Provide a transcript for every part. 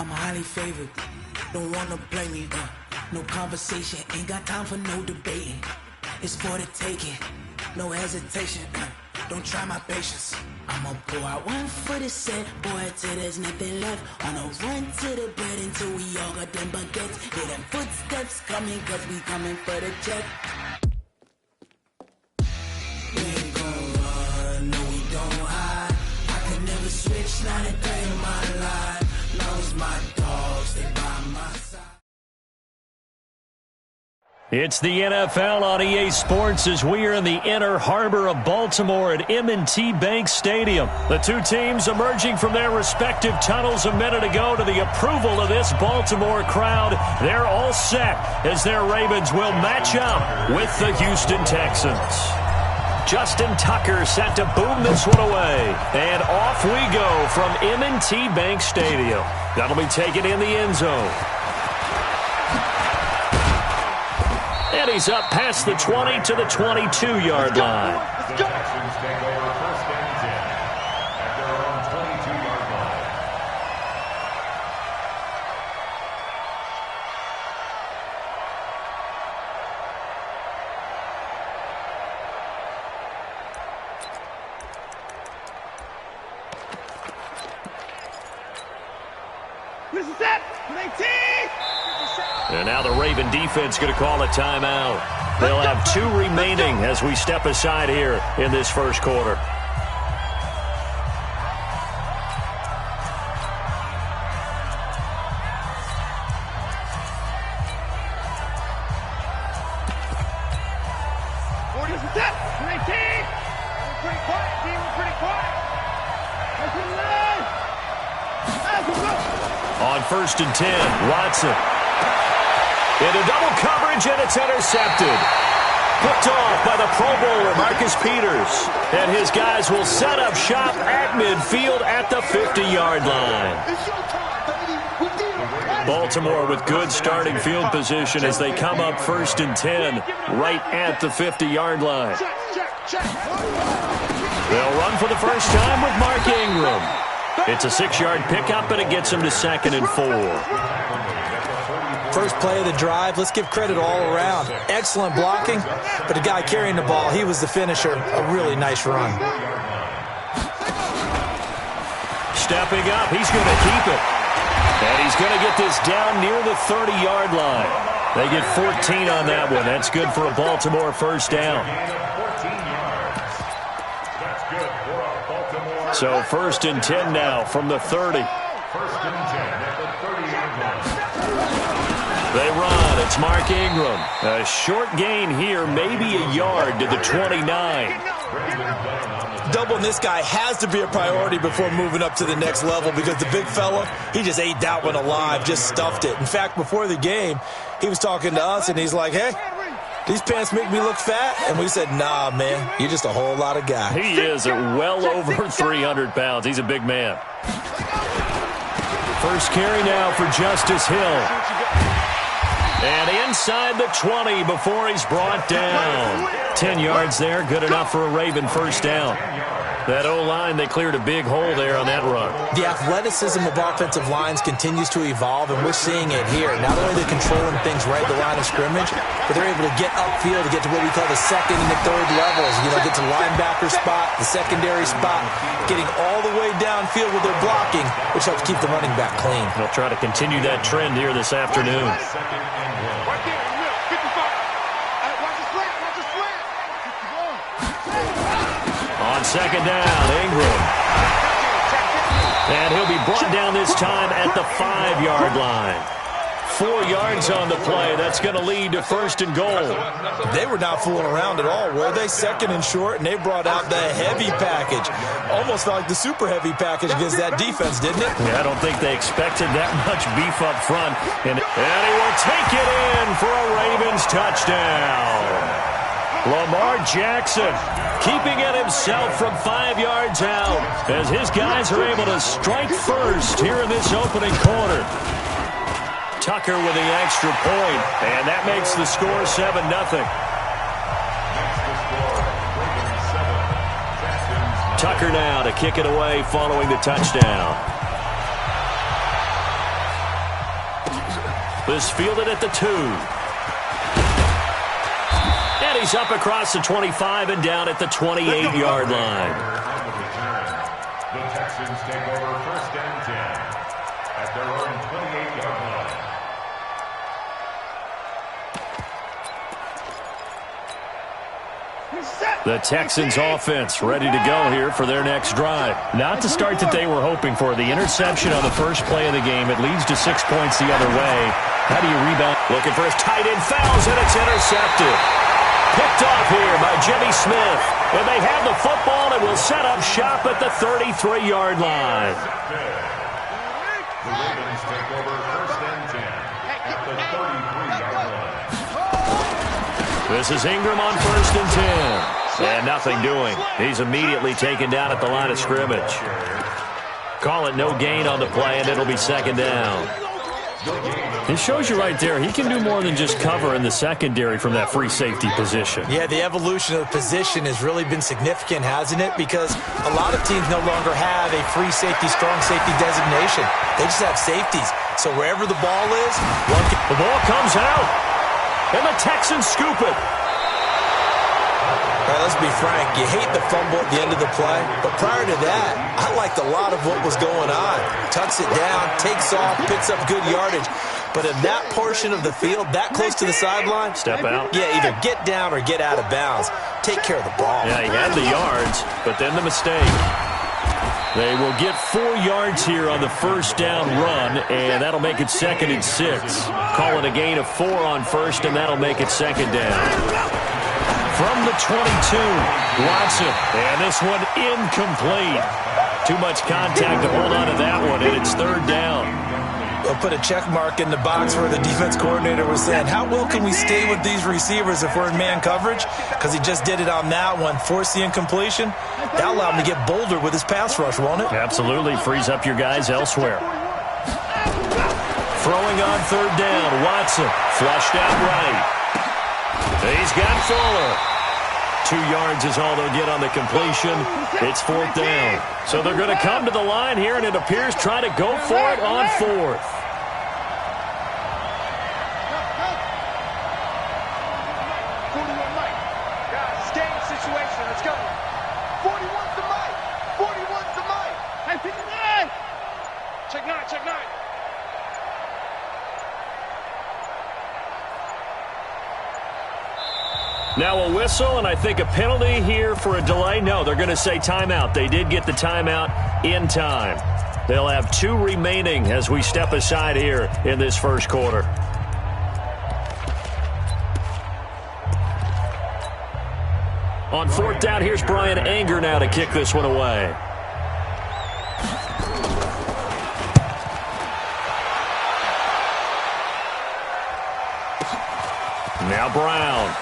I'm highly favored. Don't wanna blame me. No conversation, ain't got time for no debating. It's for the taking, no hesitation. Don't try my patience. I'ma pour out one for the set, boy, till there's nothing left. On a run to the bed until we all got them baguettes. Hear them footsteps coming, cause we coming for the check. We ain't gon' run, no we don't hide. I can never switch, not a day in my life. Long as my dogs, they by my side. It's the NFL on EA Sports as we are in the inner harbor of Baltimore at M&T Bank Stadium. The two teams emerging from their respective tunnels a minute ago to the approval of this Baltimore crowd. They're all set as their Ravens will match up with the Houston Texans. Justin Tucker set to boom this one away. And off we go from M&T Bank Stadium. That'll be taken in the end zone. And he's up past the 20 to the 22-yard line. Texans take over first and 10 at their own 22-yard line. This is that. And now the Raven defense going to call a timeout. They'll have 2 remaining as we step aside here in this first quarter. On first and 10, Watson. Into double coverage, and it's intercepted. Picked off by the Pro Bowler, Marcus Peters. And his guys will set up shop at midfield at the 50-yard line. Baltimore with good starting field position as they come up first and 10 right at the 50-yard line. They'll run for the first time with Mark Ingram. It's a 6-yard pickup, and it gets him to 2nd and 4. First play of the drive, let's give credit all around. Excellent blocking, but the guy carrying the ball, he was the finisher. A really nice run. Stepping up, he's going to keep it. And he's going to get this down near the 30-yard line. They get 14 on that one. That's good for a Baltimore first down. So first and 10 now from the 30. First and 10 at the 30-yard line. They run. It's Mark Ingram. A short gain here, maybe a yard to the 29. Doubling this guy has to be a priority before moving up to the next level because the big fella, he just ate that one alive, just stuffed it. In fact, before the game, he was talking to us, and he's like, hey, these pants make me look fat. And we said, nah, man, you're just a whole lot of guy. He is well over 300 pounds. He's a big man. First carry now for Justice Hill. And inside the 20 before he's brought down. 10 yards there, good enough for a Raven first down. That O-line, they cleared a big hole there on that run. The athleticism of offensive lines continues to evolve, and we're seeing it here. Not only are they controlling things right at the line of scrimmage, but they're able to get upfield to get to what we call the second and the third levels. You know, get to linebacker spot, the secondary spot, getting all the way downfield with their blocking, which helps keep the running back clean. They'll try to continue that trend here this afternoon. On second down, Ingram. And he'll be brought down this time at the 5-yard line. 4 yards on the play. That's going to lead to first and goal. They were not fooling around at all, were they? Second and short, and they brought out the heavy package. Almost felt like the super heavy package against that defense, didn't it? Yeah, I don't think they expected that much beef up front. And he will take it in for a Ravens touchdown. Lamar Jackson keeping it himself from 5 yards out as his guys are able to strike first here in this opening quarter. Tucker with the extra point, and that makes the score 7-0. Tucker now to kick it away following the touchdown. This fielded at the 2. And he's up across the 25 and down at the 28-yard line. The Texans take over 1st and 10 at their own 28-yard line. The Texans offense ready to go here for their next drive. Not the start that they were hoping for. The interception on the first play of the game. It leads to 6 points the other way. How do you rebound? Looking for his tight end, fouls, and it's intercepted. Picked off here by Jimmy Smith. And they have the football and will set up shop at the 33-yard line. The Ravens take over 1st and 10 at the 33-yard line. This is Ingram on 1st and 10. And nothing doing. He's immediately taken down at the line of scrimmage. Call it no gain on the play, and it'll be 2nd down. It shows you right there, he can do more than just cover in the secondary from that free safety position. Yeah, the evolution of the position has really been significant, hasn't it? Because a lot of teams no longer have a free safety, strong safety designation. They just have safeties. So wherever the ball is, the ball comes out, and the Texans scoop it. All right, let's be frank. You hate the fumble at the end of the play, but prior to that, I liked a lot of what was going on. Tucks it down, takes off, picks up good yardage. But in that portion of the field, that close to the sideline, step out. Yeah, either get down or get out of bounds. Take care of the ball. Yeah, he had the yards, but then the mistake. They will get 4 yards here on the 1st down run, and that'll make it 2nd and 6. Call it a gain of 4 on 1st, and that'll make it 2nd down. From the 22, Watson, and this one incomplete. Too much contact to hold on to that one, and it's 3rd down. We'll put a check mark in the box where the defense coordinator was saying, how well can we stay with these receivers if we're in man coverage? Because he just did it on that one, forced the incompletion. That'll allow him to get bolder with his pass rush, won't it? Absolutely, frees up your guys elsewhere. Throwing on 3rd down, Watson, flushed out right. He's got Fuller. 2 yards is all they'll get on the completion. It's 4th down. So they're going to come to the line here, and it appears try to go for it on 4th. Stay in the situation. Let's go. 41's the mic. 41's the mic. Hey, pick it up. Check 9, check 9. Now a whistle, and I think a penalty here for a delay. No, they're going to say timeout. They did get the timeout in time. They'll have 2 remaining as we step aside here in this 1st quarter. On 4th down, here's Brian Anger now to kick this one away. Now Brown.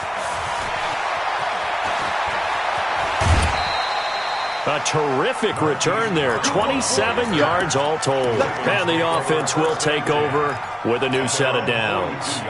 A terrific return there. 27 yards all told. And the offense will take over with a new set of downs.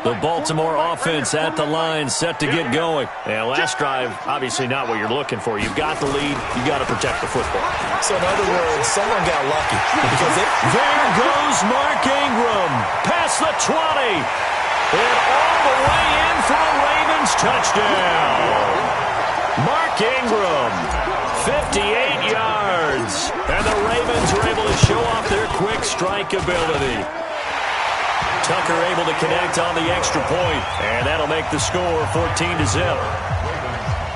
The Baltimore offense at the line, set to get going. And last drive, obviously not what you're looking for. You've got the lead. You've got to protect the football. So in other words, someone got lucky. Because there goes Mark Ingram. Past the 20. And all the way in for a Ravens touchdown. Mark Ingram, 58 yards. And the Ravens are able to show off their quick strike ability. Tucker able to connect on the extra point, and that'll make the score 14-0. Ravens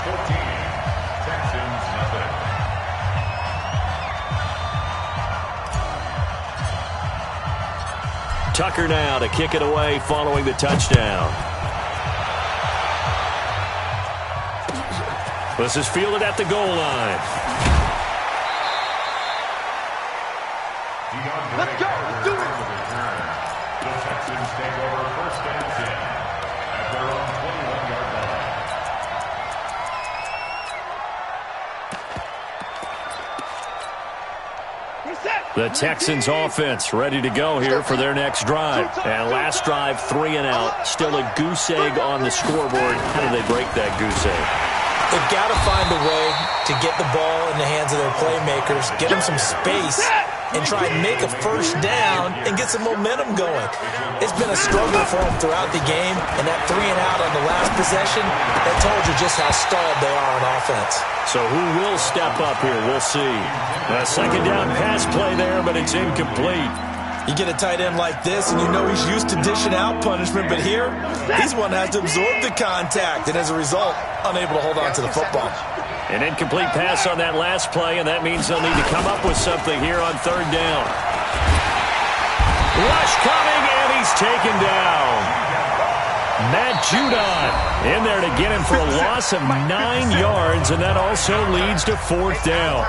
14, Texans nothing. Tucker now to kick it away following the touchdown. This is fielded at the goal line. Let's go. Let's do it. The Texans take over 1st and 10 at their own 21-yard line. The Texans offense ready to go here for their next drive. And last drive, 3 and out. Still a goose egg on the scoreboard. How do they break that goose egg? They've got to find a way to get the ball in the hands of their playmakers, get them some space, and try and make a first down and get some momentum going. It's been a struggle for them throughout the game, and that 3-and-out on the last possession, that told you just how stalled they are on offense. So who will step up here? We'll see. A second down pass play there, but it's incomplete. You get a tight end like this, and you know he's used to dishing out punishment, but here, he's one that has to absorb the contact, and as a result, unable to hold on to the football. An incomplete pass on that last play, and that means they'll need to come up with something here on third down. Rush coming, and he's taken down. Matt Judon in there to get him for a loss of 9 yards, and that also leads to fourth down.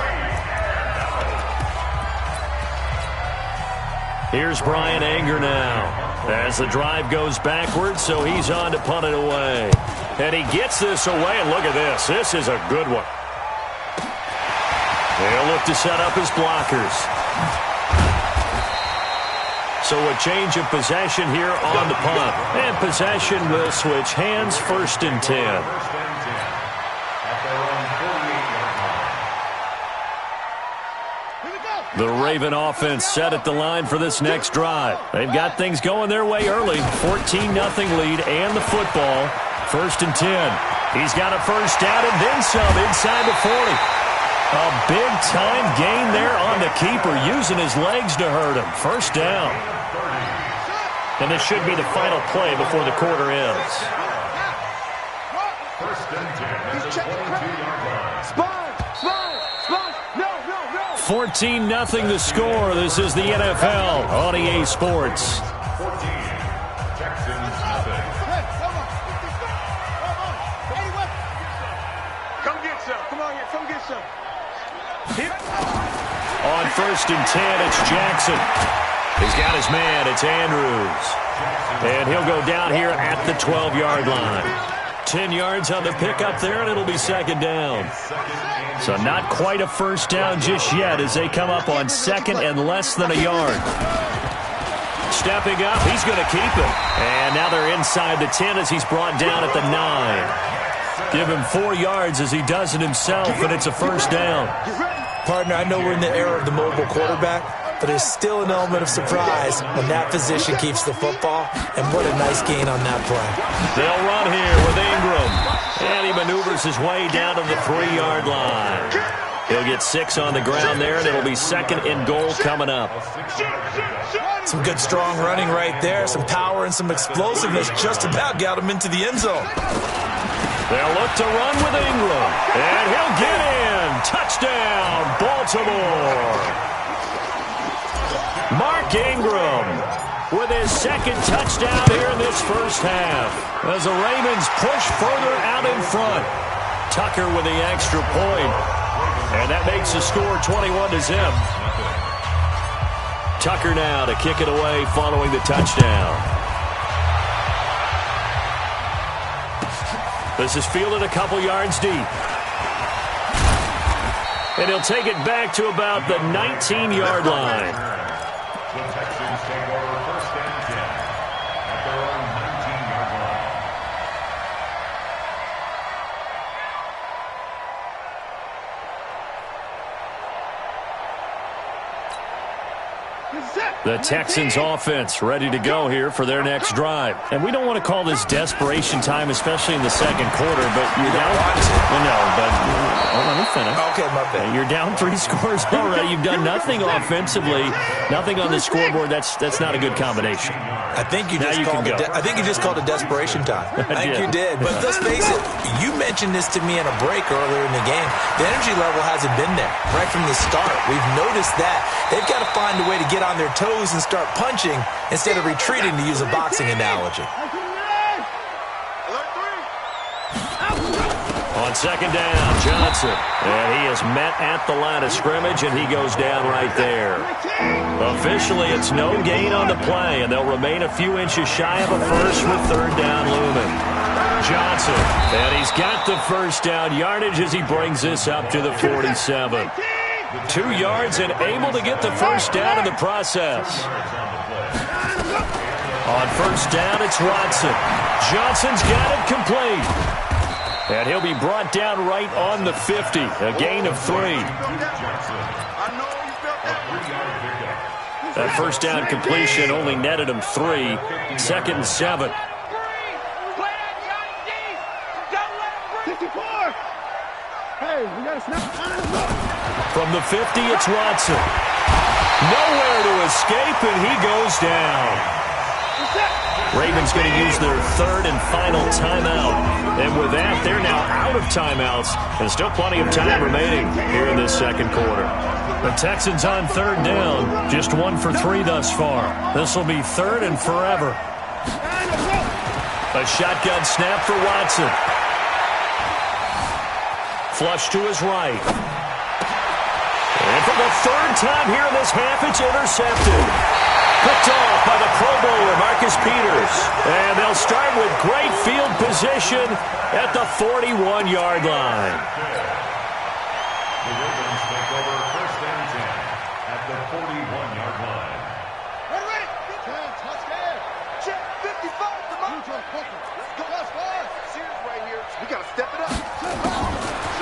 Here's Brian Anger now as the drive goes backwards, so he's on to punt it away. And he gets this away, and look at this. This is a good one. They'll look to set up his blockers. So a change of possession here on the punt. And possession will switch hands, 1st and 10. The Raven offense set at the line for this next drive. They've got things going their way early. 14-0 lead and the football. 1st and 10. He's got a first down and then some inside the 40. A big-time gain there on the keeper, using his legs to hurt him. First down. And this should be the final play before the quarter ends. 1st and 10 at the 22-yard line. Spy! 14-0 the score. This is the NFL on EA Sports. 14, Texans nothing. Come get some. Come on here. Come get some. On 1st and 10, it's Jackson. He's got his man. It's Andrews. And he'll go down here at the 12-yard line. 10 yards on the pickup there, and it'll be second down. So not quite a first down just yet as they come up on second and less than a yard. Stepping up, he's going to keep it. And now they're inside the 10 as he's brought down at the 9. Give him 4 yards as he does it himself, and it's a first down. Partner, I know we're in the era of the mobile quarterback, but there's still an element of surprise when that position keeps the football, and what a nice gain on that play. They'll run here with Ingram, and he maneuvers his way down to the 3-yard line. He'll get 6 on the ground there, and it'll be 2nd and goal coming up. Some good strong running right there, some power and some explosiveness just about got him into the end zone. They'll look to run with Ingram, and he'll get in. Touchdown, Baltimore. Mark Ingram with his 2nd touchdown here in this first half as the Ravens push further out in front. Tucker with the extra point, and that makes the score 21-0. Tucker now to kick it away following the touchdown. This is fielded a couple yards deep. And he'll take it back to about the 19-yard line. The Texans take over 1st and 10 at their own 19-yard line. The Texans offense ready to go here for their next drive. And we don't want to call this desperation time, especially in the second quarter, but you're down. Well, no, but let me finish. Okay, my bad. You're down 3 scores already. You've done nothing offensively, nothing on the scoreboard. That's not a good combination. I think you just called it. I think you just called it desperation time. I think you did. But let's face it. You mentioned this to me in a break earlier in the game. The energy level hasn't been there right from the start. We've noticed that they've got to find a way to get on their toes and start punching instead of retreating, to use a boxing analogy. On second down, Johnson. And he is met at the line of scrimmage, and he goes down right there. Officially, it's no gain on the play, and they'll remain a few inches shy of a first with third down looming. Johnson, and he's got the first down yardage as he brings this up to the 47. 2 yards and able to get the first down in the process. On first down, it's Watson. Johnson's got it complete. And he'll be brought down right on the 50, a gain of 3. That first down completion only netted him 3. 2nd and 7. From the 50, it's Watson. Nowhere to escape, and he goes down. Ravens going to use their 3rd and final timeout. And with that, they're now out of timeouts. And still plenty of time remaining here in this 2nd quarter. The Texans on 3rd down. Just 1 for 3 thus far. This will be 3rd and forever. A shotgun snap for Watson. Flush to his right. And for the 3rd time here in this half, it's intercepted. Picked off by the Pro Bowler, Marcus Peters. And they'll start with great field position at the 41-yard line. The Ravens take over 1st and 10 at the 41-yard line. Ready? Touchdown. Check 55 to Mojo. Sears right here. We got to step it up.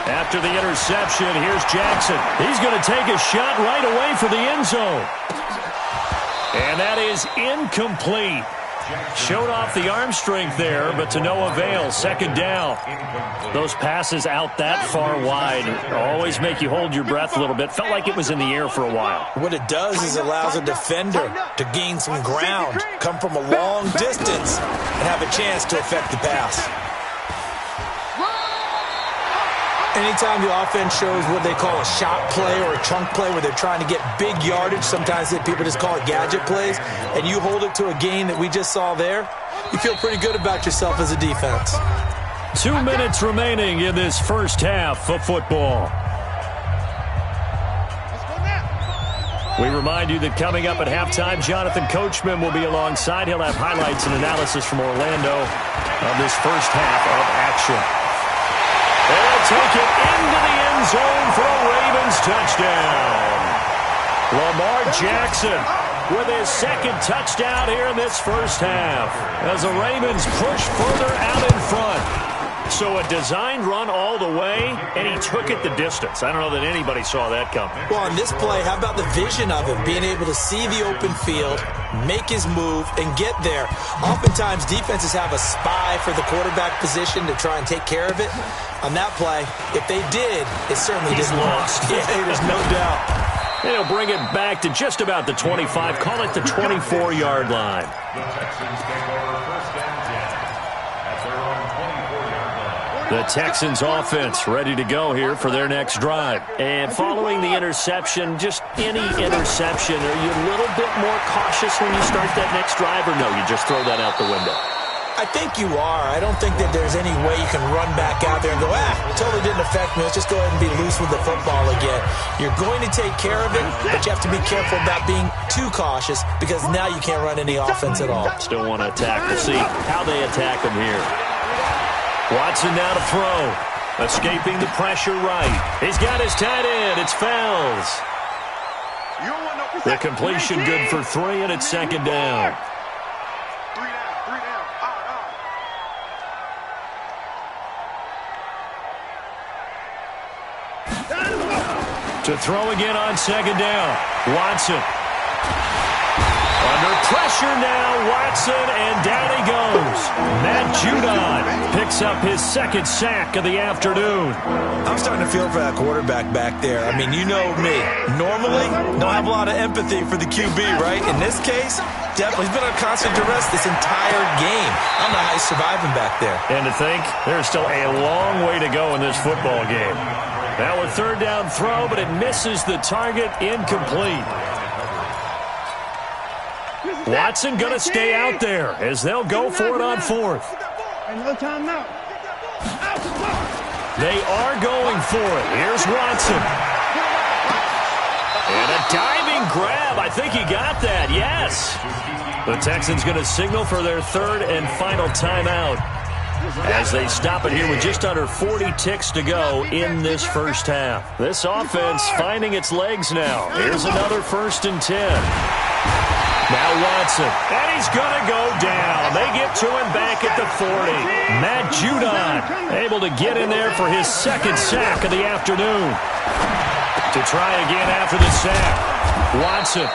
After the interception, here's Jackson. He's going to take a shot right away for the end zone. And that is incomplete. Showed off the arm strength there, but to no avail. 2nd down. Those passes out that far wide always make you hold your breath a little bit. Felt like it was in the air for a while. What it does is allows a defender to gain some ground, come from a long distance, and have a chance to affect the pass. Anytime the offense shows what they call a shot play or a chunk play where they're trying to get big yardage, sometimes people just call it gadget plays, and you hold it to a gain that we just saw there, you feel pretty good about yourself as a defense. 2 minutes remaining in this first half of football. We remind you that coming up at halftime, Jonathan Coachman will be alongside. He'll have highlights and analysis from Orlando of this first half of action. They'll take it into the end zone for a Ravens touchdown. Lamar Jackson with his 2nd touchdown here in this first half as the Ravens push further out in front. So a designed run all the way, and he took it the distance. I don't know that anybody saw that coming. Well, on this play, how about the vision of him, being able to see the open field, make his move, and get there. Oftentimes, defenses have a spy for the quarterback position to try and take care of it. On that play, if they did, it certainly didn't lost. Yeah, there's no doubt. And he'll bring it back to just about the 25. Call it the 24-yard line. The Texans take over 1st and 10 at their own 24-yard line. The Texans offense ready to go here for their next drive. And following the interception, just any interception, are you a little bit more cautious when you start that next drive, or no, you just throw that out the window? I think you are. I don't think that there's any way you can run back out there and go, totally didn't affect me. Let's just go ahead and be loose with the football again. You're going to take care of it, but you have to be careful about being too cautious because now you can't run any offense at all. Still want to attack. We'll see how they attack them here. Watson now to throw. Escaping the pressure right. He's got his tight end. It's Fells. The completion good for 3, and it's 2nd down. To throw again on 2nd down. Watson. Under pressure now, Watson, and down he goes. Matt Judon picks up his 2nd sack of the afternoon. I'm starting to feel for that quarterback back there. I mean, you know me. Normally, don't have a lot of empathy for the QB, right? In this case, definitely. He's been under constant duress this entire game. I don't know how he's surviving back there. And to think, there's still a long way to go in this football game. Now a 3rd down throw, but it misses the target, incomplete. Watson going to stay out there as they'll go for it on 4th. No timeout. They are going for it. Here's Watson. And a diving grab. I think he got that. Yes. The Texans going to signal for their 3rd and final timeout as they stop it here with just under 40 ticks to go in this first half. This offense finding its legs now. Here's another 1st and 10. Now Watson, and he's going to go down. They get to him back at the 40. Matt Judon able to get in there for his second sack of the afternoon. To try again after the sack. Watson,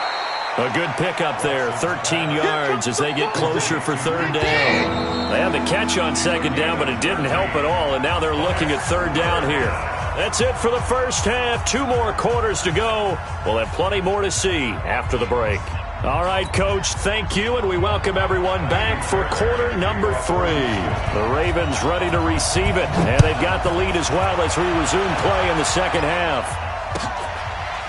a good pickup there, 13 yards as they get closer for third down. They had the catch on second down, but it didn't help at all, and now they're looking at third down here. That's it for the first half. 2 more quarters to go. We'll have plenty more to see after the break. All right, Coach, thank you, and we welcome everyone back for quarter number 3. The Ravens ready to receive it, and they've got the lead as well as we resume play in the second half.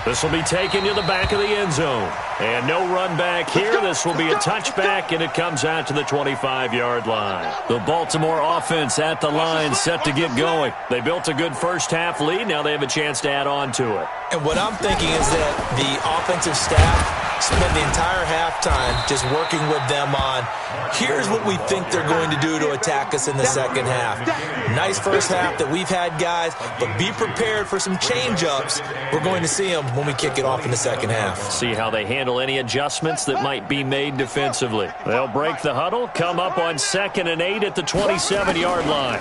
This will be taken to the back of the end zone. And no run back here. This will be a touchback, and it comes out to the 25-yard line. The Baltimore offense at the line set to get going. They built a good first-half lead. Now they have a chance to add on to it. And what I'm thinking is that the offensive staff spent the entire halftime just working with them on, here's what we think they're going to do to attack us in the second half. Nice first half that we've had, guys, but be prepared for some change-ups. We're going to see them when we kick it off in the second half. See how they handle any adjustments that might be made defensively. They'll break the huddle, come up on 2nd and 8 at the 27-yard line.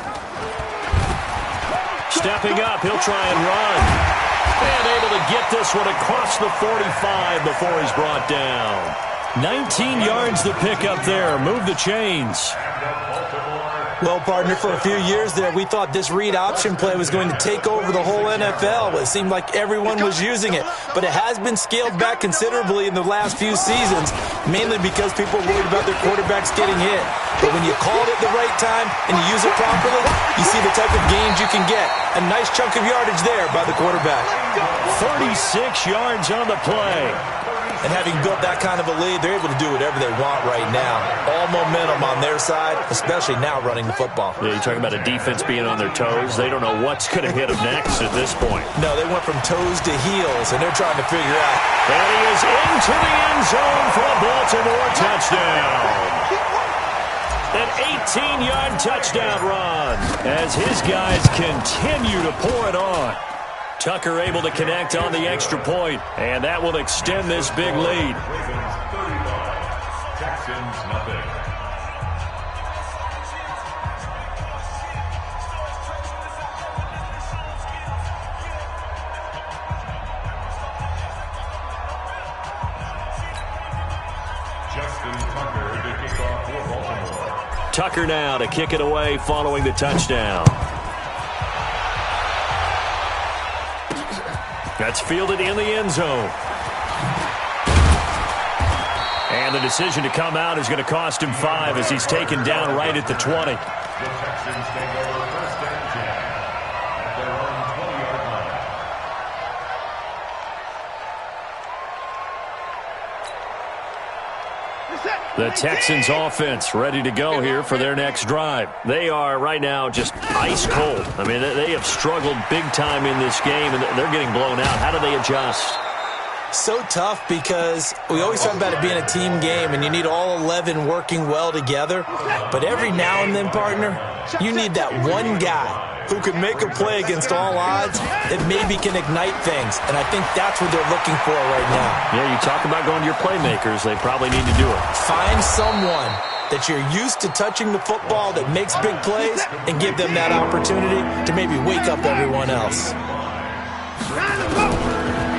Stepping up, he'll try and run. And able to get this one across the 45 before he's brought down. 19 yards to pick up there. Move the chains. Well, partner, for a few years there, we thought this read option play was going to take over the whole NFL. It seemed like everyone was using it. But it has been scaled back considerably in the last few seasons, mainly because people are worried about their quarterbacks getting hit. But when you call it at the right time and you use it properly, you see the type of gains you can get. A nice chunk of yardage there by the quarterback. 36 yards on the play. And having built that kind of a lead, they're able to do whatever they want right now. All momentum on their side, especially now running the football. Yeah, you're talking about a defense being on their toes. They don't know what's going to hit them next at this point. No, they went from toes to heels, and they're trying to figure out. And he is into the end zone for a Baltimore touchdown. An 18-yard touchdown run as his guys continue to pour it on. Tucker able to connect on the extra point, and that will extend this big lead. Ravens 35, Texans nothing. Justin Tucker to kick off for Baltimore. Tucker now to kick it away following the touchdown. That's fielded in the end zone. And the decision to come out is going to cost him 5 as he's taken down right at the 20. The Texans take over 1st and 10 at their own 20-yard line. The Texans offense ready to go here for their next drive. They are right now just ice cold. I mean, they have struggled big time in this game, and they're getting blown out. How do they adjust? So tough because we always talk about it being a team game, and you need all 11 working well together. But every now and then, partner, you need that one guy who can make a play against all odds that maybe can ignite things. And I think that's what they're looking for right now. Yeah, you talk about going to your playmakers. They probably need to do it. Find someone that you're used to touching the football that makes big plays and give them that opportunity to maybe wake up everyone else.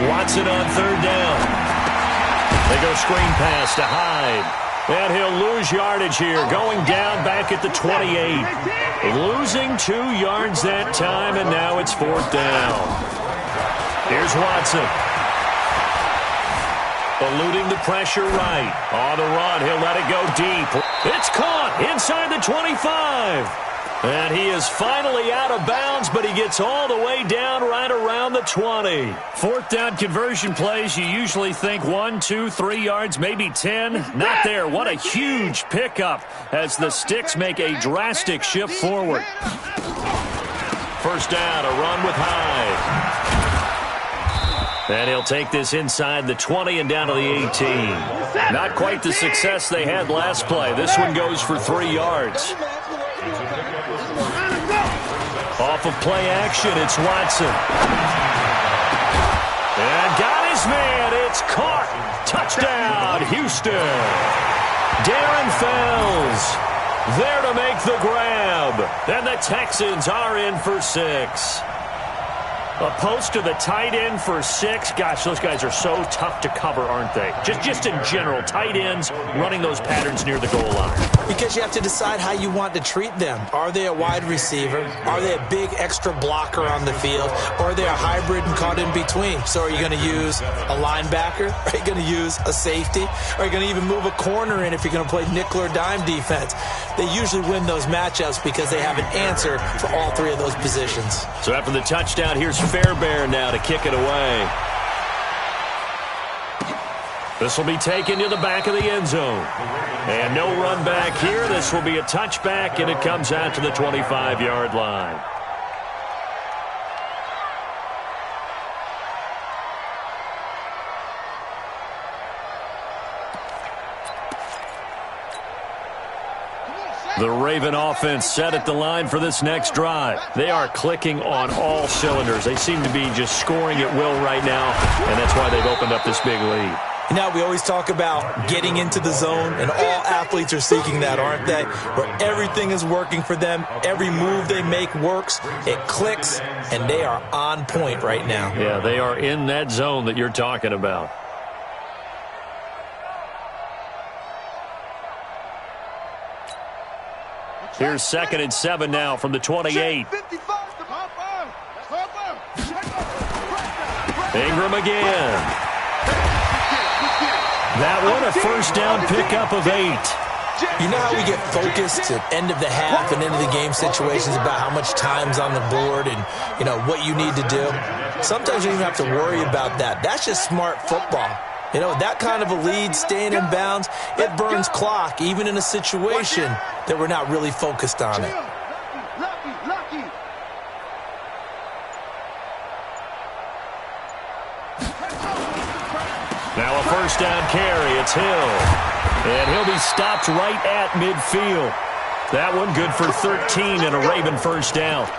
Watson on third down. They go screen pass to Hyde. And he'll lose yardage here, going down back at the 28. Losing 2 yards that time, and now it's 4th down. Here's Watson. Eluding the pressure right. On the run, he'll let it go deep. It's caught inside the 25. And he is finally out of bounds, but he gets all the way down right around the 20. 4th down conversion plays, you usually think 1, 2, 3 yards, maybe 10. Not there. What a huge pickup as the Sticks make a drastic shift forward. 1st down, a run with Hyde. And he'll take this inside the 20 and down to the 18. Not quite the success they had last play. This one goes for 3 yards. Off of play action, it's Watson. And got his man. It's caught. Touchdown, Houston. Darren Fells there to make the grab. And the Texans are in for 6. A post to the tight end for 6. Gosh, those guys are so tough to cover, aren't they? Just in general, tight ends running those patterns near the goal line. Because you have to decide how you want to treat them. Are they a wide receiver? Are they a big extra blocker on the field? Or are they a hybrid and caught in between? So are you going to use a linebacker? Are you going to use a safety? Are you going to even move a corner in if you're going to play nickel or dime defense? They usually win those matchups because they have an answer for all 3 of those positions. So after the touchdown, here's Fairbairn now to kick it away. This will be taken to the back of the end zone. And no run back here. This will be a touchback, and it comes out to the 25-yard line. The Raven offense set at the line for this next drive. They are clicking on all cylinders. They seem to be just scoring at will right now, and that's why they've opened up this big lead. You know, we always talk about getting into the zone, and all athletes are seeking that, aren't they? Where everything is working for them, every move they make works, it clicks, and they are on point right now. Yeah, they are in that zone that you're talking about. Here's 2nd and 7 now from the 28. Ingram again. That one, a first down pickup of 8. You know how we get focused at end of the half and end of the game situations about how much time's on the board and, you know, what you need to do? Sometimes you don't even have to worry about that. That's just smart football. You know, that kind of a lead, staying in bounds, it burns clock, even in a situation that we're not really focused on it. Now a first down carry. It's Hill. And he'll be stopped right at midfield. That one good for 13 and a Raven first down.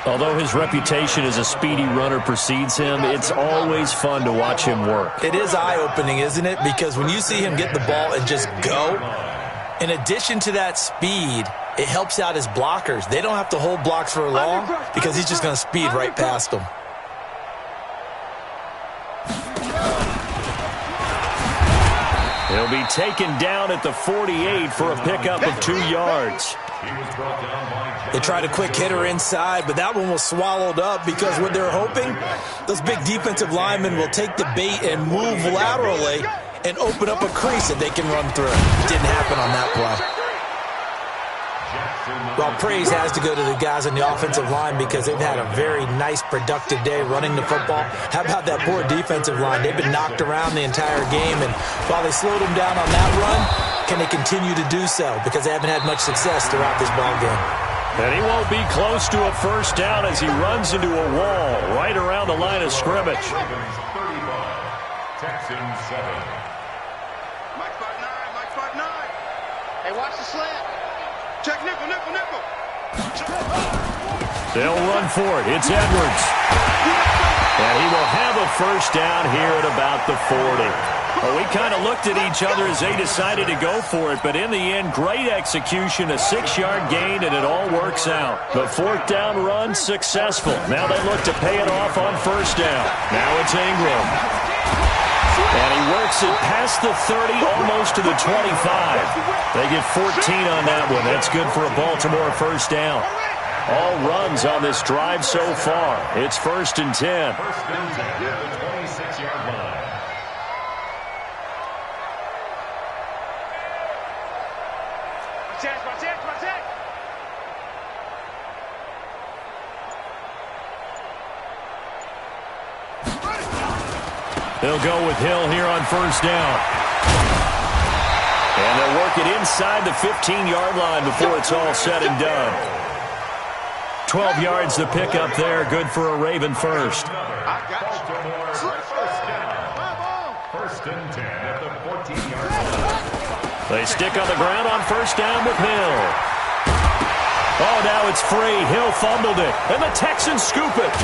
Although his reputation as a speedy runner precedes him, it's always fun to watch him work. It is eye-opening, isn't it? Because when you see him get the ball and just go, in addition to that speed, it helps out his blockers. They don't have to hold blocks for long because he's just going to speed right past them. He'll be taken down at the 48 for a pickup of 2 yards. They tried a quick hitter inside, but that one was swallowed up because what they're hoping, those big defensive linemen will take the bait and move laterally and open up a crease that they can run through. Didn't happen on that play. Well, praise has to go to the guys on the offensive line because they've had a very nice, productive day running the football. How about that poor defensive line? They've been knocked around the entire game, and while they slowed them down on that run, can they continue to do so? Because they haven't had much success throughout this ball game. And he won't be close to a first down as he runs into a wall right around the line of scrimmage. Texans 7. Mike 5'9", Hey, watch the slant. Check nickel. They'll run for it. It's Edwards. And he will have a first down here at about the 40. Well, we kind of looked at each other as they decided to go for it, but in the end, great execution, a 6-yard gain, and it all works out. The 4th down run successful. Now they look to pay it off on first down. Now it's Ingram. And he works it past the 30, almost to the 25. They get 14 on that one. That's good for a Baltimore first down. All runs on this drive so far. It's 1st and 10. First and 10 at the 26-yard line. They'll go with Hill here on first down. And they'll work it inside the 15-yard line before it's all said and done. 12 yards to pick up there. Good for a Raven first. Baltimore first down. 1st and 10 at the 14-yard line. They stick on the ground on first down with Hill. Oh, now it's free. Hill fumbled it, and the Texans scoop it.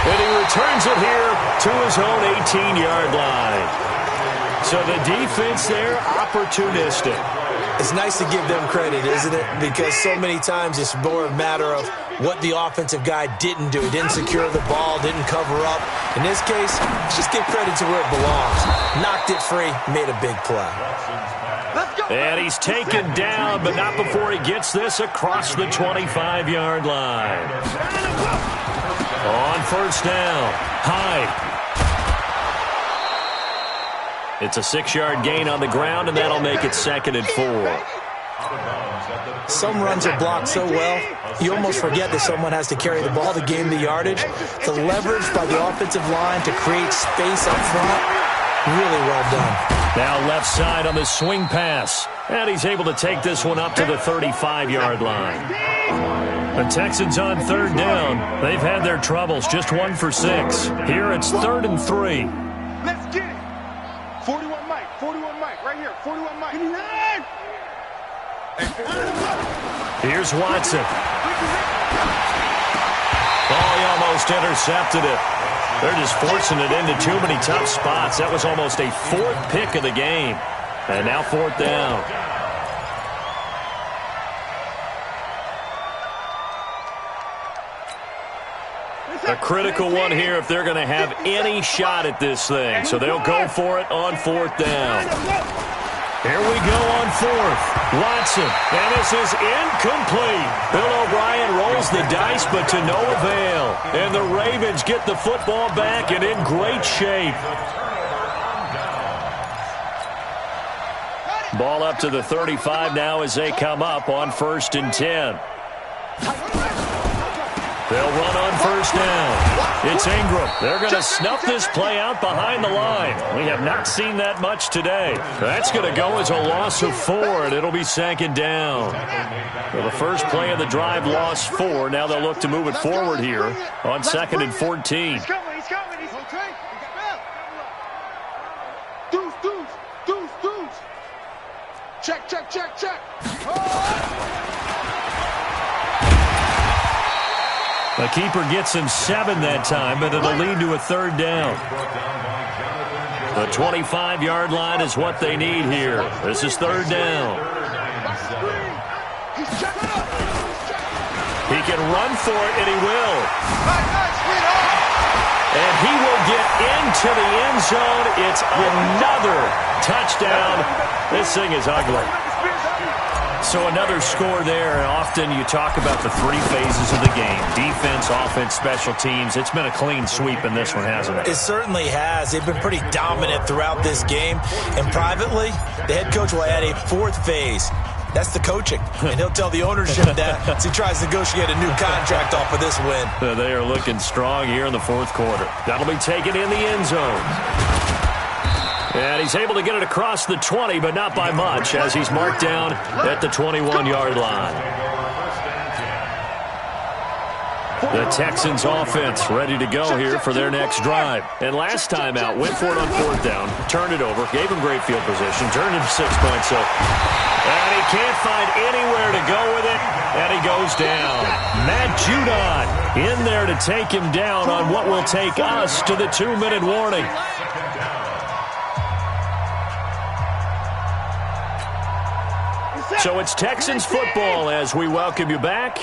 And he returns it here to his own 18-yard line. So the defense there, opportunistic. It's nice to give them credit, isn't it? Because so many times it's more a matter of what the offensive guy didn't do. He didn't secure the ball, didn't cover up. In this case, just give credit to where it belongs. Knocked it free, made a big play. And he's taken down, but not before he gets this across the 25-yard line. On first down, Hyde. It's a 6-yard gain on the ground, and that'll make it 2nd and 4. Some runs are blocked so well, you almost forget that someone has to carry the ball to gain the yardage. The leverage by the offensive line to create space up front, really well done. Now left side on the swing pass, and he's able to take this one up to the 35-yard line. The Texans on 3rd down. They've had their troubles, just 1 for 6. Here it's 3rd and 3. Let's get it. 41 Mike, right here, 41 Mike. Here's Watson. Oh, he almost intercepted it. They're just forcing it into too many tough spots. That was almost a 4th pick of the game. And now 4th down. A critical one here if they're going to have any shot at this thing. So they'll go for it on 4th down. Here we go on 4th. Watson, and this is incomplete. Bill O'Brien rolls the dice, but to no avail. And the Ravens get the football back and in great shape. Ball up to the 35 now as they come up on 1st and 10. They'll run on 1st down. It's Ingram. They're going to snuff this play out behind the line. We have not seen that much today. That's going to go as a loss of 4, and it'll be 2nd down. Well, the first play of the drive lost 4. Now they'll look to move it forward here on 2nd and 14. He's coming. He's okay. Deuce. Check. The keeper gets him 7 that time, but it'll lead to a 3rd down. The 25-yard line is what they need here. This is 3rd down. He can run for it, and he will. And he will get into the end zone. It's another touchdown. This thing is ugly. So another score there, and often you talk about the 3 phases of the game. Defense, offense, special teams. It's been a clean sweep in this one, hasn't it? It certainly has. They've been pretty dominant throughout this game. And privately, the head coach will add a 4th phase. That's the coaching. And he'll tell the ownership that as he tries to negotiate a new contract off of this win. They are looking strong here in the 4th quarter. That'll be taken in the end zone. And he's able to get it across the 20, but not by much, as he's marked down at the 21-yard line. The Texans offense ready to go here for their next drive. And last time out, went for it on 4th down, turned it over, gave him great field position, turned it to 6 points. And he can't find anywhere to go with it, and he goes down. Matt Judon in there to take him down on what will take us to the 2-minute warning. So it's Texans football as we welcome you back.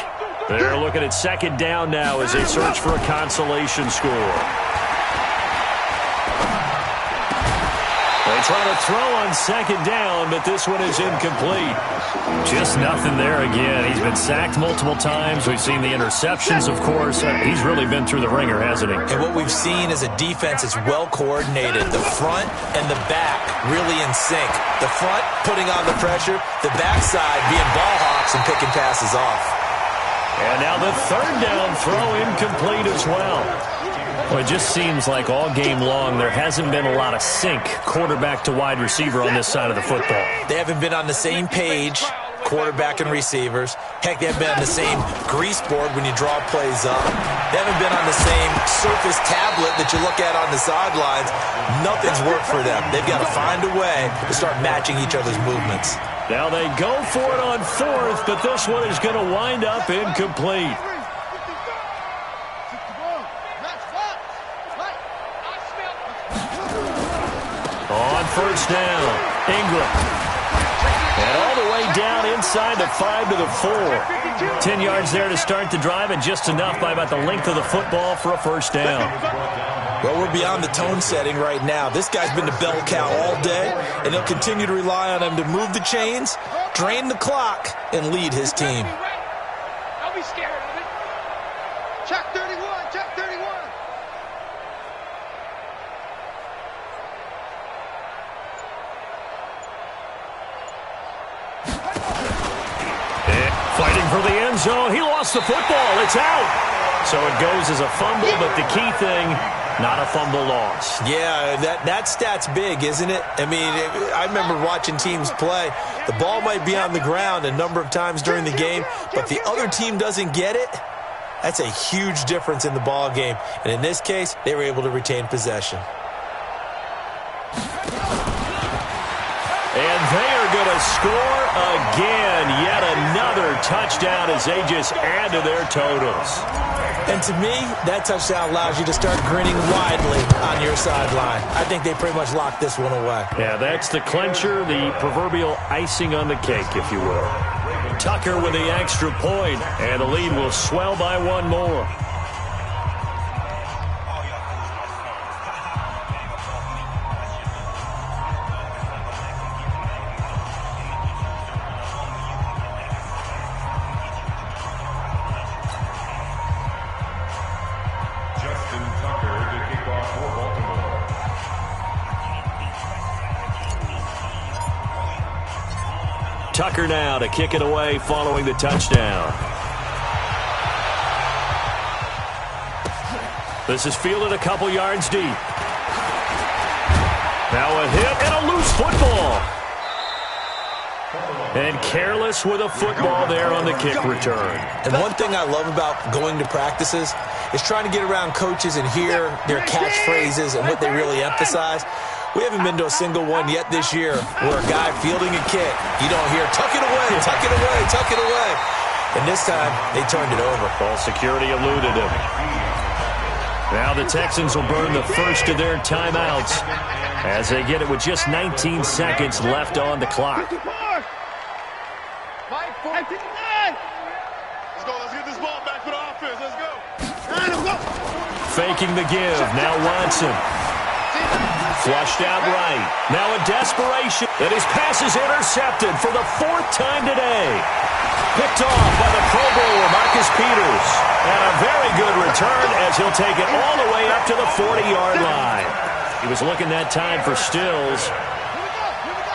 They're looking at 2nd down now as they search for a consolation score. They try to throw on 2nd down, but this one is incomplete. Just nothing there again. He's been sacked multiple times. We've seen the interceptions, of course. He's really been through the ringer, hasn't he? And what we've seen is a defense that's well coordinated. The front and the back really in sync. The front putting on the pressure, the backside being ball hawks and picking passes off. And now the 3rd down throw incomplete as well. Well, it just seems like all game long there hasn't been a lot of sync quarterback to wide receiver on this side of the football. They haven't been on the same page, quarterback and receivers. Heck, they haven't been on the same grease board when you draw plays up. They haven't been on the same surface tablet that you look at on the sidelines. Nothing's worked for them. They've got to find a way to start matching each other's movements. Now they go for it on fourth, but this one is going to wind up incomplete. On first down, Ingram. And all the way down inside the 5 to the 4. 10 yards there to start the drive, and just enough by about the length of the football for a first down. Well, we're beyond the tone setting right now. This guy's been the bell cow all day, and he'll continue to rely on him to move the chains, drain the clock, and lead his team. Don't be scared of it. Check 31, check 31. Fighting for the end zone. He lost the football. It's out. So it goes as a fumble, but the key thing, not a fumble loss. Yeah, that stat's big, isn't it? I mean, I remember watching teams play. The ball might be on the ground a number of times during the game, but the other team doesn't get it. That's a huge difference in the ball game. And in this case, they were able to retain possession. And they are going to score again. Yet another touchdown as they just add to their totals. And to me, that touchdown allows you to start grinning widely on your sideline. I think they pretty much locked this one away. Yeah, that's the clincher, the proverbial icing on the cake, if you will. Tucker with the extra point, and the lead will swell by one more. Tucker now to kick it away following the touchdown. This is fielded a couple yards deep. Now a hit and a loose football. And careless with a football there on the kick return. And one thing I love about going to practices is trying to get around coaches and hear their catchphrases and what they really emphasize. We haven't been to a single one yet this year where a guy fielding a kick, you don't hear, tuck it away, tuck it away, tuck it away. And this time, they turned it over. Ball security eluded him. Now the Texans will burn the first of their timeouts as they get it with just 19 seconds left on the clock. Let's go, let's get this ball back for the offense, let's go. Faking the give, now Watson. Flushed out right. Now a desperation. And his pass is intercepted for the fourth time today. Picked off by the Pro Bowler, Marcus Peters. And a very good return as he'll take it all the way up to the 40-yard line. He was looking that time for Stills.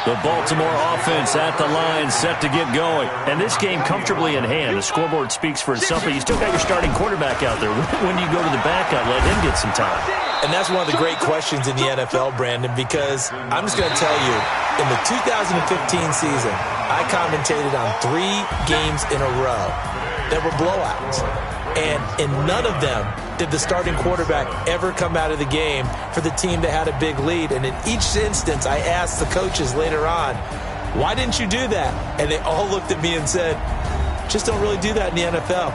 The Baltimore offense at the line, set to get going. And this game comfortably in hand. The scoreboard speaks for itself, but you still got your starting quarterback out there. When do you go to the backup, let him get some time? And that's one of the great questions in the NFL, Brandon, because I'm just going to tell you, in the 2015 season, I commentated on 3 games in a row that were blowouts. And in none of them did the starting quarterback ever come out of the game for the team that had a big lead. And in each instance, I asked the coaches later on, why didn't you do that? And they all looked at me and said, just don't really do that in the NFL.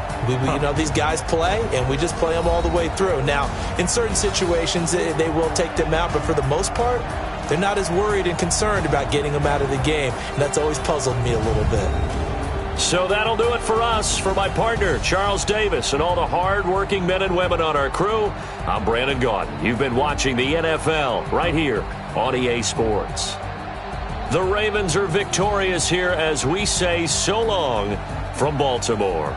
You know, these guys play, and we just play them all the way through. Now, in certain situations, they will take them out, but for the most part, they're not as worried and concerned about getting them out of the game. And that's always puzzled me a little bit. So that'll do it for us. For my partner, Charles Davis, and all the hard-working men and women on our crew, I'm Brandon Gaudin. You've been watching the NFL right here on EA Sports. The Ravens are victorious here as we say so long from Baltimore.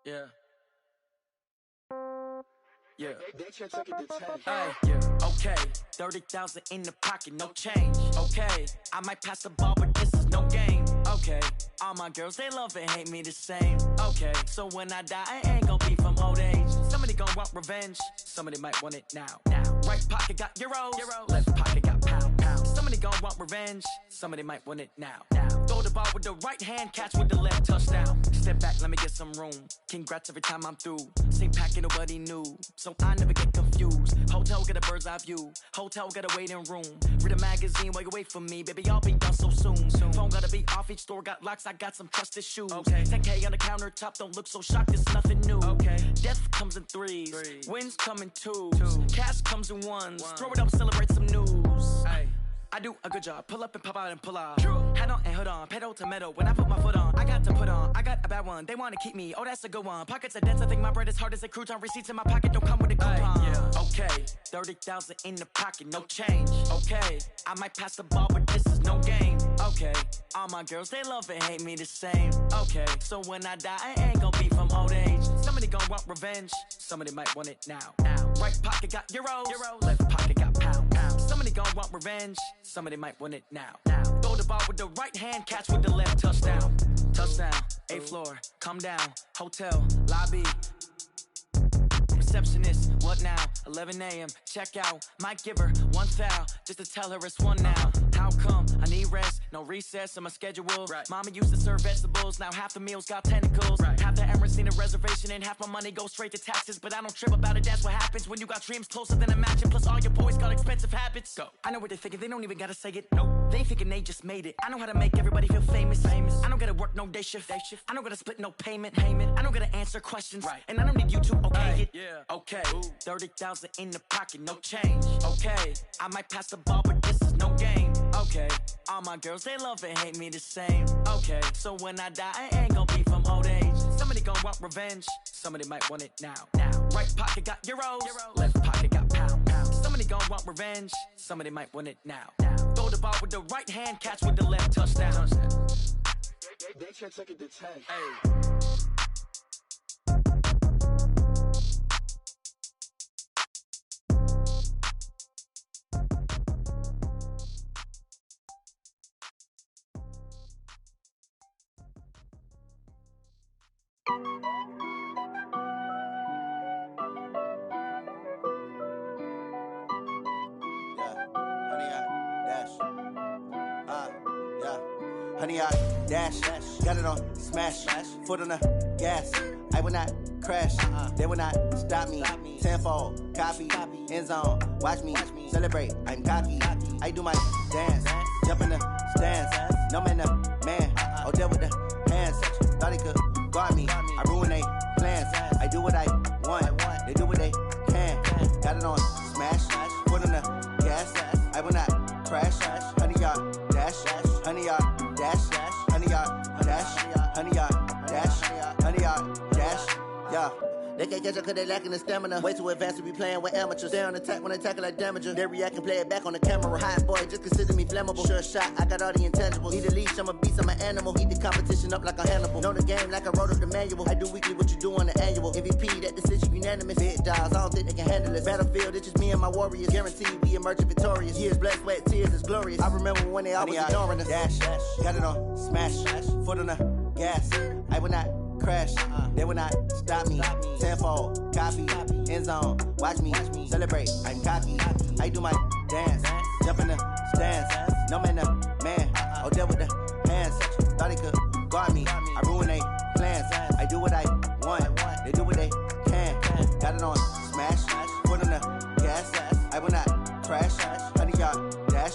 Yeah. Yeah. Hey, okay, 30,000 in the pocket, no change. Okay, I might pass the ball, but this is no game. Okay, all my girls, they love and hate me the same. Okay, so when I die, I ain't gon' be from old age. Somebody gon' want revenge, somebody might want it now. Right pocket got euros, left pocket got pound. Somebody gon' want revenge, somebody might want it now. Throw the ball with the right hand, catch with the left, touchdown. Step back, let me get some room. Congrats every time I'm through. Same packet, nobody knew, so I never get confused. Hotel get a bird's eye view. Hotel get a waiting room. Read a magazine while you wait for me, baby. I'll be done so soon. Phone gotta be off. Each store got locks. I got some trusted shoes. 10K on the countertop. Don't look so shocked. It's nothing new. Death comes in threes. Wins come in twos. Cash comes in ones. Throw it up, celebrate some news. I do a good job. Pull up and pop out and pull out. Head on and hood on. Pedal to metal. When I put my foot on, I got to put on. I got a bad one. They want to keep me. Oh, that's a good one. Pockets are dense. I think my bread is hard as a crouton. Receipts in my pocket don't come with a coupon. Okay, 30,000 in the pocket, no change. Okay, I might pass the ball, but this is no game. Okay, all my girls, they love and hate me the same. Okay, so when I die, I ain't gon' be from old age. Somebody gon' want revenge. Somebody might want it now. Right pocket got euros. Left pocket got pound. Somebody gon' want revenge. Somebody might want it now. Throw the ball with the right hand, catch with the left, touchdown. Touchdown, 8th floor, come down, hotel, lobby. Receptionist, what now? 11 a.m., check out. Might give her one foul, just to tell her it's one now. How come? I need rest, no recess in my schedule. Mama used to serve vegetables, now half the meals got tentacles. Half the Emirates need a reservation and half my money goes straight to taxes. But I don't trip about it, that's what happens when you got dreams closer than imagine. Plus all your boys got expensive habits. Go. I know what they're thinking, they don't even gotta say it. Nope. They thinking they just made it. I know how to make everybody feel famous. I don't gotta work no day shift. I don't gotta split no payment. I don't gotta answer questions. And I don't need you to okay it. Okay, 30,000 in the pocket, no change. Okay, I might pass the ball, but this is no game. Okay, all my girls, they love and hate me the same. Okay, so when I die, I ain't gon' be from old age. Somebody gon' want revenge, somebody might want it now. Right pocket got euros, left pocket got pound. Somebody gon' want revenge, somebody might want it now. Throw the ball with the right hand, catch with the left, touchdown. They can't take it to 10. Honey, I dash, got it on smash, foot on the gas. I will not crash, they will not stop me. Tenfold, copy, end zone, watch me celebrate. I'm cocky, I do my dance, jump in the stands. No man, man, oh there with the hands. Thought he could guard me, I ruin they plans. I do what I want, they do what they can. Got it on smash, foot on the gas. I will not crash, honey, y'all dash, honey, y'all dash, honey, y'all dash, honey, y'all dash, honey, y'all dash, yeah. They can't catch up cause they lacking the stamina. Way too advanced to be playing with amateurs. Stay on attack when they tackle like damager. They react and play it back on the camera. Hot boy, just consider me flammable. Sure shot, I got all the intangibles. Need a leash, I'm a beast, I'm an animal. Eat the competition up like a Hannibal. Know the game like I wrote up the manual. I do weekly what you do on the annual. MVP, that decision unanimous. Big dogs, I don't think they can handle it. Battlefield, it's just me and my warriors. Guaranteed we emerging victorious. Years, blood, sweat, tears, it's glorious. I remember when they always ignoring us. Dash, got it on smash, foot on the gas. I will not crash, they will not stop me. Tenfold, copy, end zone, watch me celebrate. I'm cocky, I do my dance, jump in the stands. No man, man, oh there with the hands. Thought he could guard me, I ruin they plans. I do what I want, they do what they can. Got it on smash, foot on the gas. I will not crash, honey, y'all dash,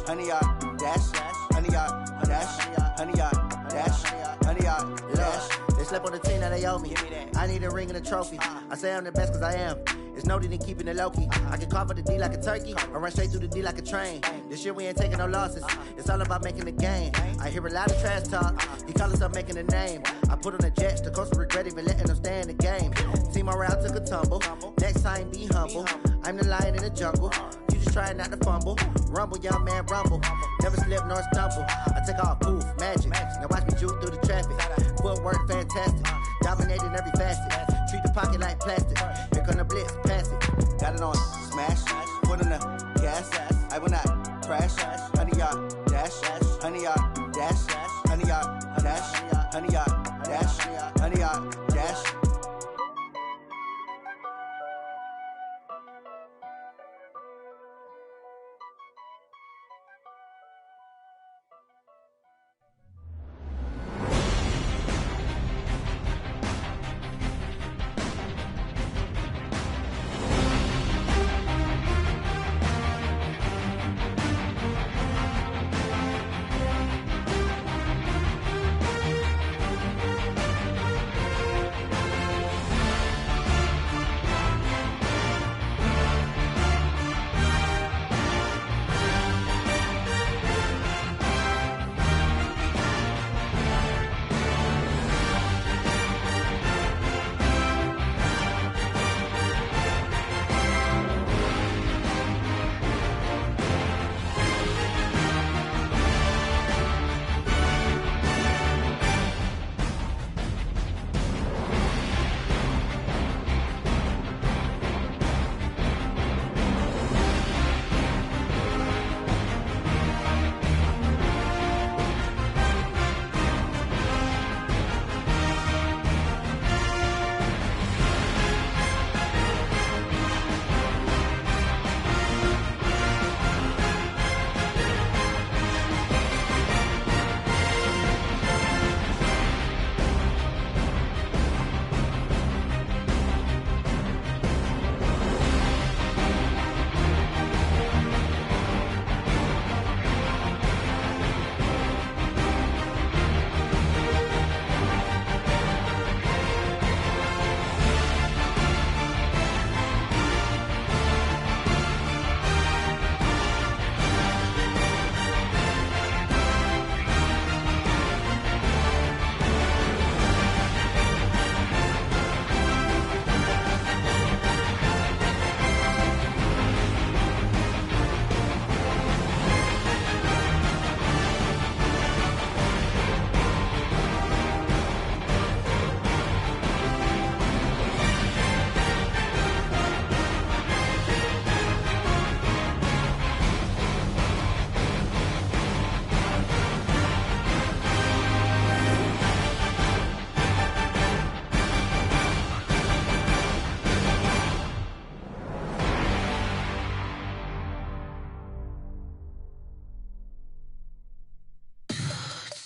honey, y'all dash, honey, y'all dash, honey, y'all dash, honey, y'all dash. They slept on the team that they owe me. I need a ring and a trophy. I say I'm the best cause I am. It's no need in keeping it low-key. I can carve for the D like a turkey or run straight through the D like a train. This year we ain't taking no losses. It's all about making the game. I hear a lot of trash talk. He call himself making a name. I put on the Jets. The coach will regret even letting them stay in the game. Team morale took a tumble. Next time be humble. I'm the lion in the jungle. You just trying not to fumble. Rumble, young man, rumble. Never slip nor stumble. I take off, poof, magic. Now watch me juke through the traffic. Footwork fantastic. dominating every facet. Treat the pocket like plastic. Here come the blitz, pass it. Got it on smash, foot on the gas. I will not crash. 100-yard dash, 100-yard dash, 100-yard dash, 100-yard dash, 100-yard dash.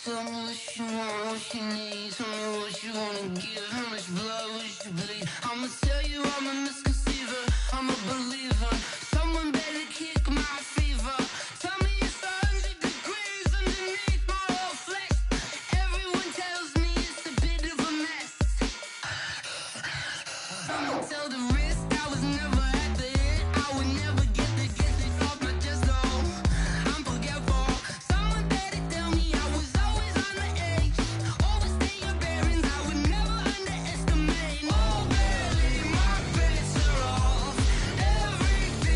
Tell me what you want, what you need. Tell me what you wanna give. How much blood would you bleed? I'ma tell you I'm a misconceiver. I'm a believer. Someone better kick my fever. Tell me it's 100 degrees underneath my whole flesh. Everyone tells me it's a bit of a mess. I'ma tell the risk I was never at the end. I would never get this off my chest though. I'm forgetful. Someone better tell me I was always on the edge. Overstay your bearings, I would never underestimate. Oh, barely, my bets are off. Everything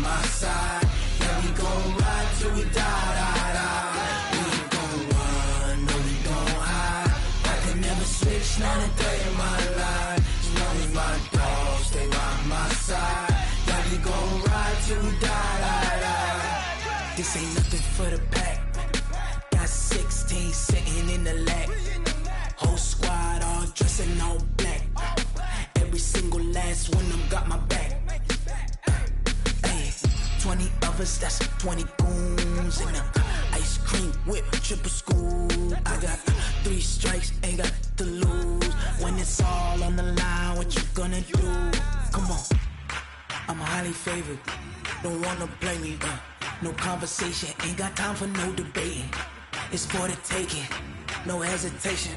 my side. Yeah, we gon' ride till we die, die, die. We ain't gon' run, no, we gon' hide. I can never switch, not a day in my life. As long as my dogs stay by my side. Yeah, we gon' ride till we die, die, die. This ain't nothing for the pack. Got 16 sitting in the lap. Whole squad all dressed in all black. Every single last one of them got my back. Hey, 20 of us, that's 20 goons. And ice cream whip, triple scoop. I got 3 strikes, ain't got to lose. When it's all on the line, what you gonna do? Come on, I'm highly favored. Don't wanna blame me, no conversation, ain't got time for no debating. It's for the taking, no hesitation,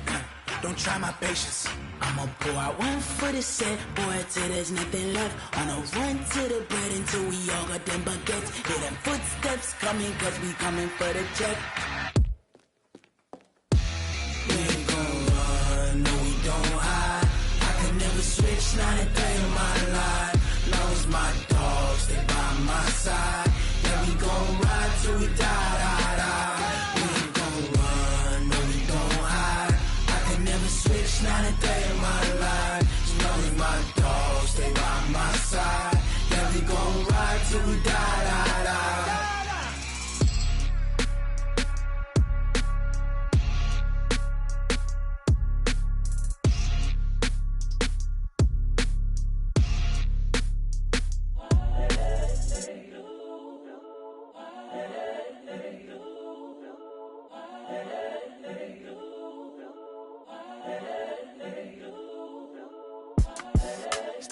don't try my patience. I'ma pour out one for the set, boy, till there's nothing left. On a run to the bread until we all got them baguettes. Hear them footsteps coming, cause we coming for the check. We ain't gon' run, no, we don't hide. I can never switch, not a day in my life. Long as my dogs stay by my side. Yeah, we gon' ride till we die, die, die. We ain't gon' run, no, we don't hide. I can never switch, not a day in my life. As long as my dogs stay by my side. Yeah, we gon' ride till we die, die, die.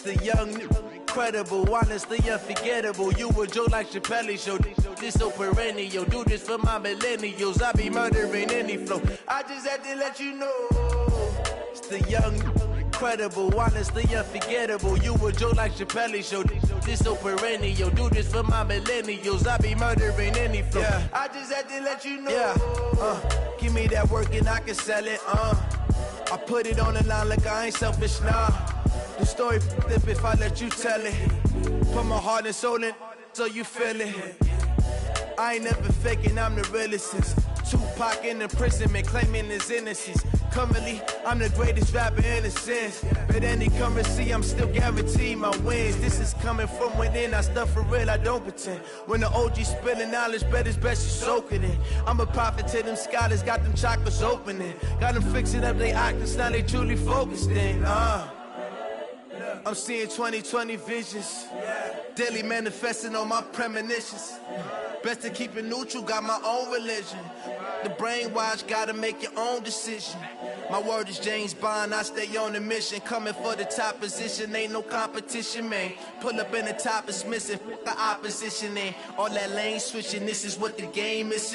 The young, incredible, honestly unforgettable. You a joke like Chappelle show. This so perennial. Do this for my millennials. I be murdering any flow. I just had to let you know. It's the young, incredible, honestly unforgettable. You a joke like Chappelle show. This so perennial. Do this for my millennials. I be murdering any flow. Yeah. I just had to let you know. Yeah. Give me that work and I can sell it. I put it on the line like I ain't selfish, nah. The story flip if I let you tell it. Put my heart and soul in so you feel it. I ain't never faking, I'm the realest since Tupac in imprisonment, claiming his innocence. Currently, I'm the greatest rapper in a sense. But any currency, I'm still guaranteed my wins. This is coming from within, I stuff for real, I don't pretend. When the OG spilling knowledge, bet it's best you soak it in. I'm a prophet to them scholars, got them chakras opening. Got them fixing up they octaves, now they truly focused in. I'm seeing 2020 visions, daily manifesting on my premonitions. Best to keep it neutral, got my own religion. The brainwash, gotta make your own decision. My word is James Bond, I stay on a mission. Coming for the top position, ain't no competition, man. Pull up in the top, it's missing, fuck the opposition, ain't all that lane switching, this is what the game is.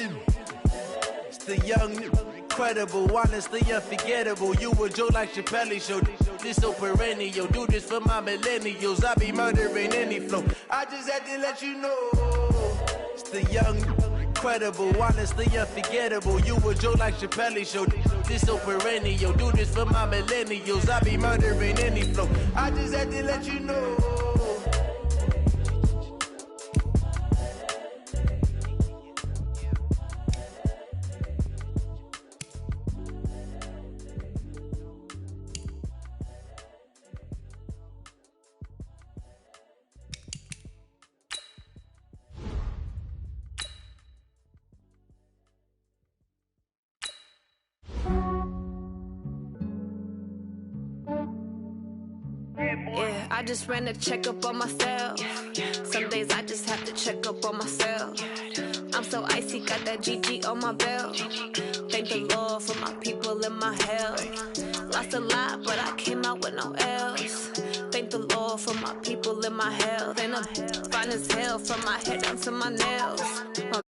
It's the young, incredible, honestly unforgettable. You a joke like Chappelle show. This so perennial. Do this for my millennials. I be murdering any flow. I just had to let you know. It's the young, incredible, honestly unforgettable. You a joke like Chappelle show. This so perennial. Do this for my millennials. I be murdering any flow. I just had to let you know. Yeah, I just ran a checkup on myself. Some days I just have to check up on myself. I'm so icy, got that GG on my belt. Thank the Lord for my people in my health. Lost a lot, but I came out with no else. Thank the Lord for my people in my health. And I'm fine as hell from my head down to my nails. My